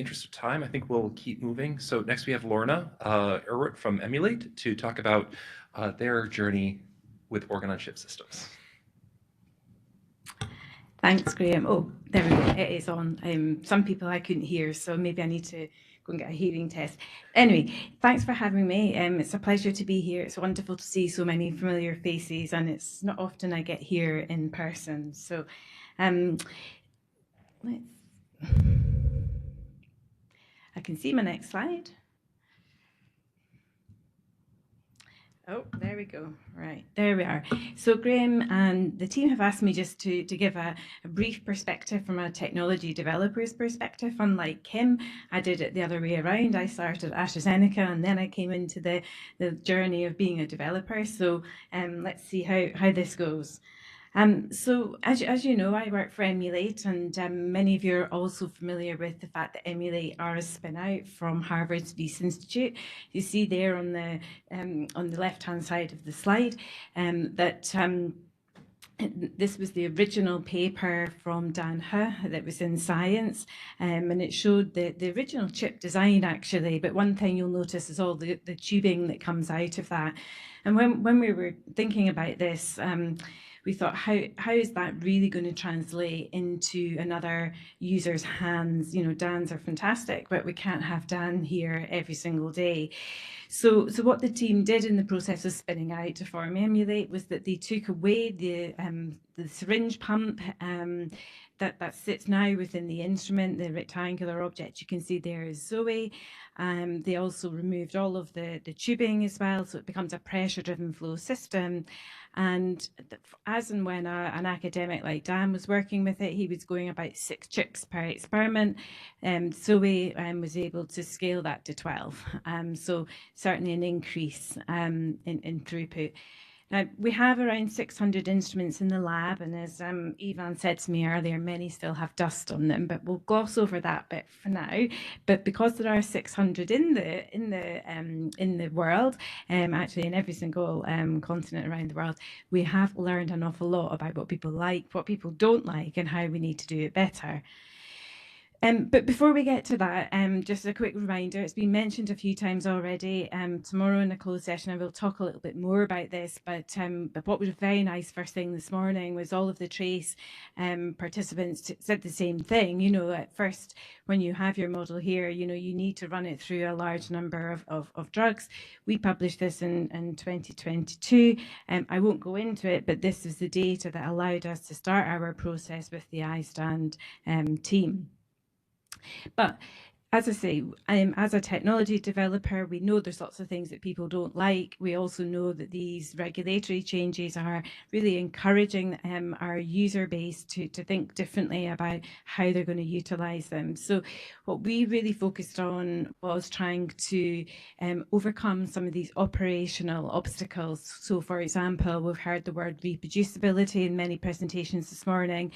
interest of time, I think we'll keep moving. So next we have Lorna Ewart from Emulate to talk about their journey with organ-on-chip systems. Thanks, Graham. Oh, there we go. It is on. Some people I couldn't hear, so maybe I need to go and get a hearing test. Anyway, thanks for having me. It's a pleasure to be here. It's wonderful to see so many familiar faces, and it's not often I get here in person. So I can see my next slide. Oh, there we go. Right, there we are. So Graham and the team have asked me just to give a brief perspective from a technology developer's perspective. Unlike Kim, I did it the other way around. I started at AstraZeneca and then I came into the journey of being a developer. So let's see how this goes. So as you know, I work for Emulate, and many of you are also familiar with the fact that Emulate are a spin out from Harvard's Wyss Institute. You see there on the left-hand side of the slide that this was the original paper from Dan He that was in Science, and it showed the original chip design actually, but one thing you'll notice is all the tubing that comes out of that. And when we were thinking about this, we thought, how is that really going to translate into another user's hands? You know, Dan's are fantastic, but we can't have Dan here every single day. So what the team did in the process of spinning out to form Emulate was that they took away the syringe pump that sits now within the instrument, the rectangular object you can see there is Zoe. They also removed all of the tubing as well, so it becomes a pressure-driven flow system. And as and when an academic like Dan was working with it, he was going about 6 chips per experiment. Zoe was able to scale that to 12. So certainly an increase in throughput. Now, we have around 600 instruments in the lab, and as Ivan said to me earlier, many still have dust on them, but we'll gloss over that bit for now. But because there are 600 in the world, actually in every single continent around the world, we have learned an awful lot about what people like, what people don't like, and how we need to do it better. But before we get to that, just a quick reminder, it's been mentioned a few times already. Tomorrow in a closed session, I will talk a little bit more about this, but what was very nice first thing this morning was all of the TRACE participants said the same thing. You know, at first, when you have your model here, you know, you need to run it through a large number of drugs. We published this in 2022. I won't go into it, but this is the data that allowed us to start our process with the iStand team. But as I say, as a technology developer, we know there's lots of things that people don't like. We also know that these regulatory changes are really encouraging our user base to think differently about how they're going to utilize them. So what we really focused on was trying to overcome some of these operational obstacles. So for example, we've heard the word reproducibility in many presentations this morning.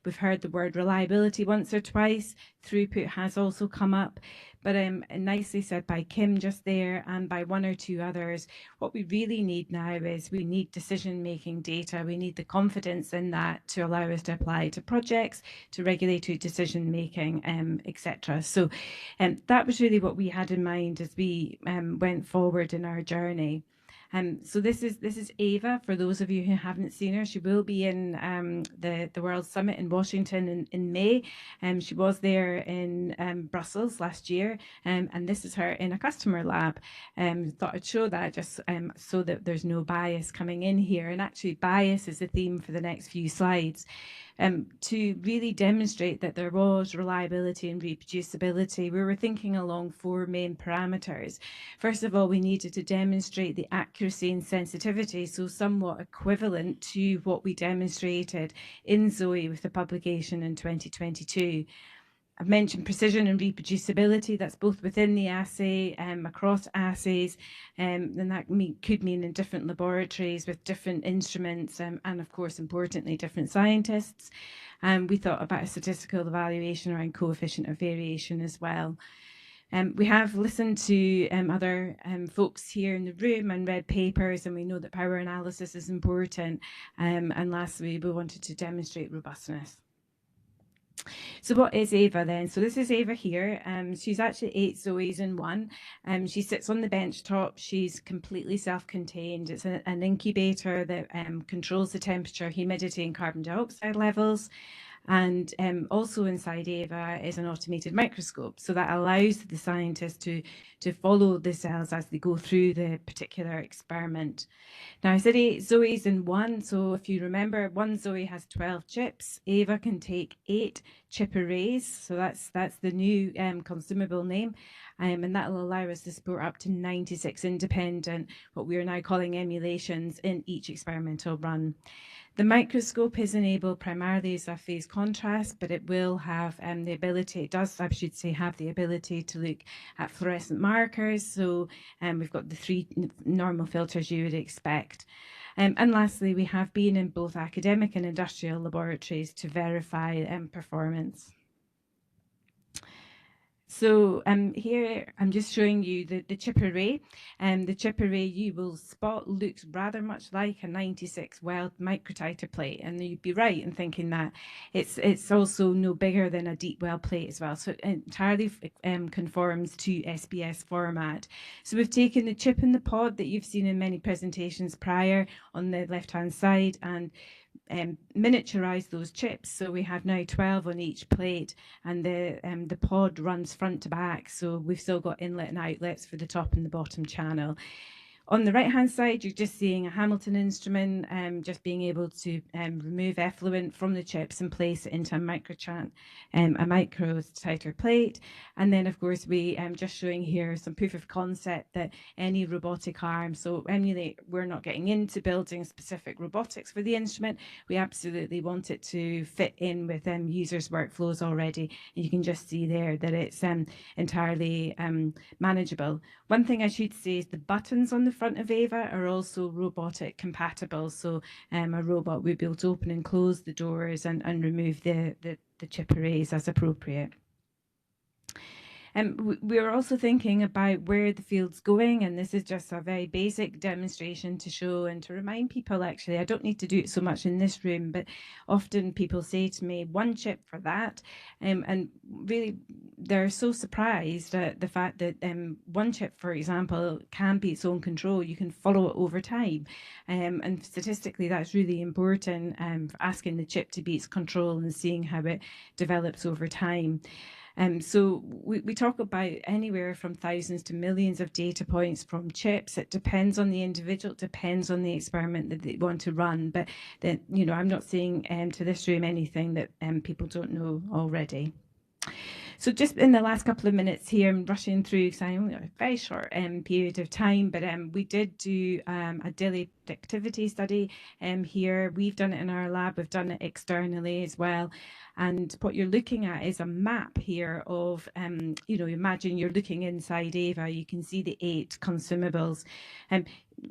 We've heard the word reliability once or twice. Throughput has also come up, but nicely said by Kim just there and by one or two others. What we really need now is we need decision-making data. We need the confidence in that to allow us to apply to projects, to regulatory decision-making, etc. So that was really what we had in mind as we went forward in our journey. So this is Ava. For those of you who haven't seen her, she will be in the World Summit in Washington in May. She was there in Brussels last year, and this is her in a customer lab. Thought I'd show that just so that there's no bias coming in here. And actually, bias is the theme for the next few slides. To really demonstrate that there was reliability and reproducibility, we were thinking along 4 main parameters. First of all, we needed to demonstrate the accuracy and sensitivity, so somewhat equivalent to what we demonstrated in Zoe with the publication in 2022. I've mentioned precision and reproducibility. That's both within the assay, across assays, and that could mean in different laboratories with different instruments, and of course, importantly, different scientists. We thought about a statistical evaluation around coefficient of variation as well. We have listened to other folks here in the room and read papers, and we know that power analysis is important. And lastly, we wanted to demonstrate robustness. So what is Ava then? So this is Ava here. She's actually 8 Zoes in one. She sits on the bench top. She's completely self-contained. It's an incubator that controls the temperature, humidity, and carbon dioxide levels. And also inside Ava is an automated microscope. So that allows the scientist to follow the cells as they go through the particular experiment. Now I said 8 Zoes in one, so if you remember, one Zoe has 12 chips. Ava can take 8 chip arrays, so that's the new consumable name, and that will allow us to support up to 96 independent, what we are now calling emulations, in each experimental run. The microscope is enabled primarily as a phase contrast, but it will have the ability, it does, I should say, have the ability to look at fluorescent markers. So we've got the 3 normal filters you would expect. And lastly, we have been in both academic and industrial laboratories to verify performance. So here I'm just showing you the chip array. The chip array you will spot looks rather much like a 96 Weld microtiter plate, and you'd be right in thinking that it's also no bigger than a deep well plate as well. So it entirely conforms to SBS format. So we've taken the chip in the pod that you've seen in many presentations prior on the left-hand side and miniaturized those chips. So we have now 12 on each plate, and the pod runs front to back. So we've still got inlet and outlets for the top and the bottom channel. On the right-hand side, you're just seeing a Hamilton instrument, just being able to remove effluent from the chips and place it into a microtiter plate. And then, of course, we just showing here some proof of concept that any robotic arm, so emulate, we're not getting into building specific robotics for the instrument. We absolutely want it to fit in with users' workflows already. And you can just see there that it's entirely manageable. One thing I should say is the buttons on the front of Ava are also robotic compatible. So a robot will be able to open and close the doors and remove the chip arrays as appropriate. We're also thinking about where the field's going, and this is just a very basic demonstration to show and to remind people, actually, I don't need to do it so much in this room, but often people say to me, 1 chip for that, and really they're so surprised at the fact that 1 chip, for example, can be its own control. You can follow it over time, and statistically that's really important for asking the chip to be its control and seeing how it develops over time. So we talk about anywhere from thousands to millions of data points from chips. It depends on the individual, it depends on the experiment that they want to run. But that, you know, I'm not saying to this room anything that people don't know already. So just in the last couple of minutes here, I'm rushing through because I'm only a very short period of time, but we did do a daily activity study here. We've done it in our lab, we've done it externally as well. And what you're looking at is a map here of, you know, imagine you're looking inside Ava, you can see the 8 consumables.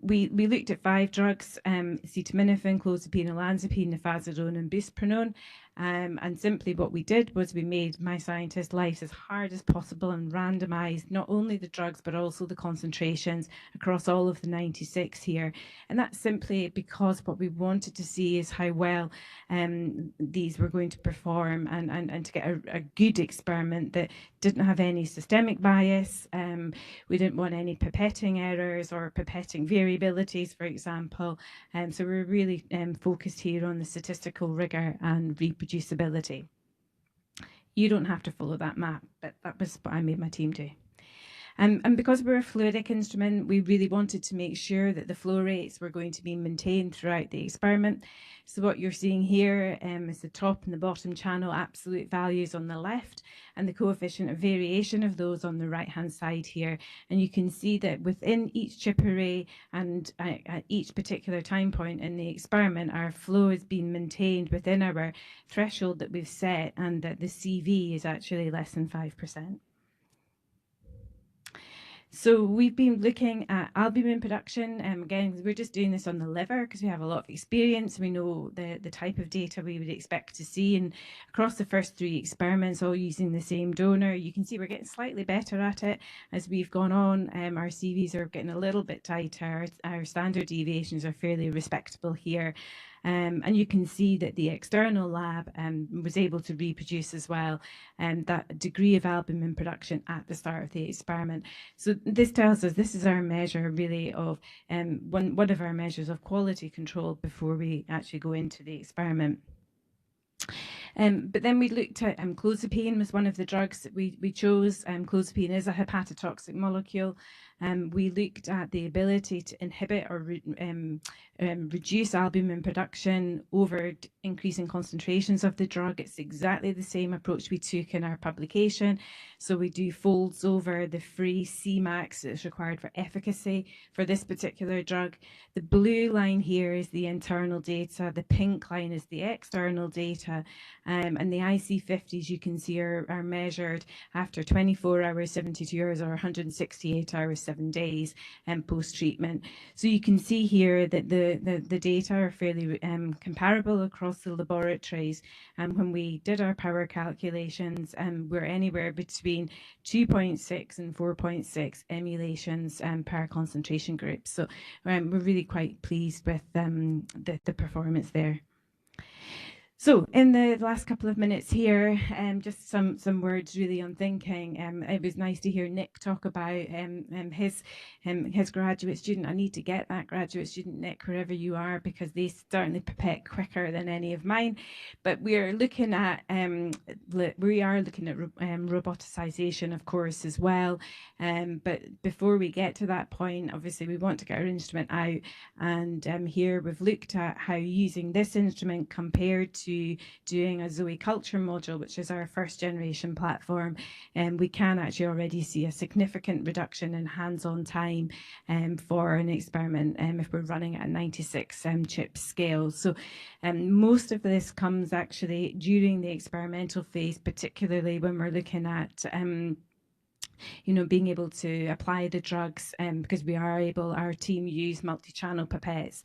We looked at 5 drugs, acetaminophen, clozapine, olanzapine, nifazodone, and busprenone. And simply what we did was we made my scientists' lives as hard as possible and randomized not only the drugs but also the concentrations across all of the 96 here. And that's simply because what we wanted to see is how well these were going to perform and to get a good experiment that didn't have any systemic bias. We didn't want any pipetting errors or pipetting variabilities, for example. So we're really focused here on the statistical rigor and reproducibility. You don't have to follow that map, but that was what I made my team do. And because we're a fluidic instrument, we really wanted to make sure that the flow rates were going to be maintained throughout the experiment. So what you're seeing here is the top and the bottom channel absolute values on the left and the coefficient of variation of those on the right-hand side here. And you can see that within each chip array and at each particular time point in the experiment, our flow is being maintained within our threshold that we've set, and that the CV is actually less than 5%. So we've been looking at albumin production. Again, we're just doing this on the liver because we have a lot of experience. We know the type of data we would expect to see. And across the first 3 experiments, all using the same donor, you can see we're getting slightly better at it as we've gone on. Our CVs are getting a little bit tighter. Our standard deviations are fairly respectable here. And you can see that the external lab was able to reproduce as well that degree of albumin production at the start of the experiment. So this tells us, this is our measure really of one of our measures of quality control before we actually go into the experiment. But then we looked at clozapine was one of the drugs that we chose. Clozapine is a hepatotoxic molecule. We looked at the ability to inhibit or reduce albumin production over increasing concentrations of the drug. It's exactly the same approach we took in our publication. So we do folds over the free Cmax that's required for efficacy for this particular drug. The blue line here is the internal data. The pink line is the external data. And the IC50s you can see are measured after 24 hours, 72 hours, or 168 hours, 7 days post-treatment. So you can see here that the data are fairly comparable across the laboratories. And when we did our power calculations, we're anywhere between 2.6 and 4.6 emulations per concentration group. So we're really quite pleased with the performance there. So in the last couple of minutes here, just some words really on thinking. It was nice to hear Nick talk about his graduate student. I need to get that graduate student, Nick, wherever you are, because they certainly pipette quicker than any of mine. But we are looking at roboticization, of course, as well. But before we get to that point, obviously we want to get our instrument out. And here we've looked at how using this instrument compared to doing a Zoe culture module, which is our first generation platform, and we can actually already see a significant reduction in hands-on time for an experiment if we're running at a 96 chip scale. So most of this comes actually during the experimental phase, particularly when we're looking at being able to apply the drugs, because we are able, our team use multi-channel pipettes,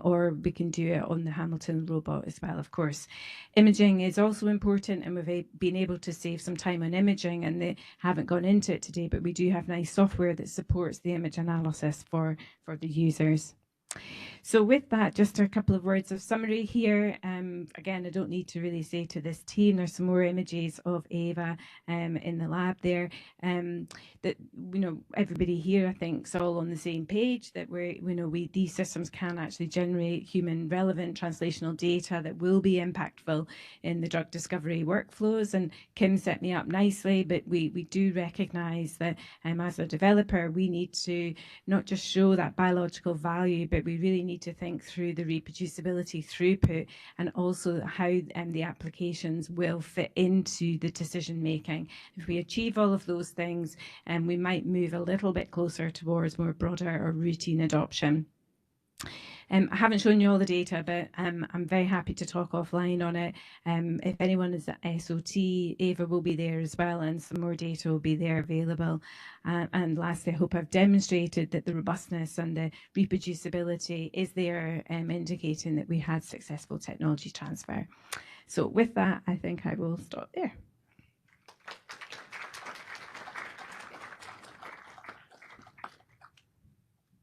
or we can do it on the Hamilton robot as well, of course. Imaging is also important, and we've been able to save some time on imaging, and they haven't gone into it today, but we do have nice software that supports the image analysis for the users. So with that, just a couple of words of summary here. Again, I don't need to really say to this team, there's some more images of Ava in the lab there. That everybody here, I think, is all on the same page, that these systems can actually generate human relevant translational data that will be impactful in the drug discovery workflows. And Kim set me up nicely, but we do recognize that as a developer, we need to not just show that biological value, but we really need to think through the reproducibility, throughput, and also how the applications will fit into the decision making. If we achieve all of those things, we might move a little bit closer towards more broader or routine adoption. I haven't shown you all the data, but I'm very happy to talk offline on it. If anyone is at SOT, Ava will be there as well, and some more data will be there available. And lastly, I hope I've demonstrated that the robustness and the reproducibility is there, indicating that we had successful technology transfer. So with that, I think I will stop there.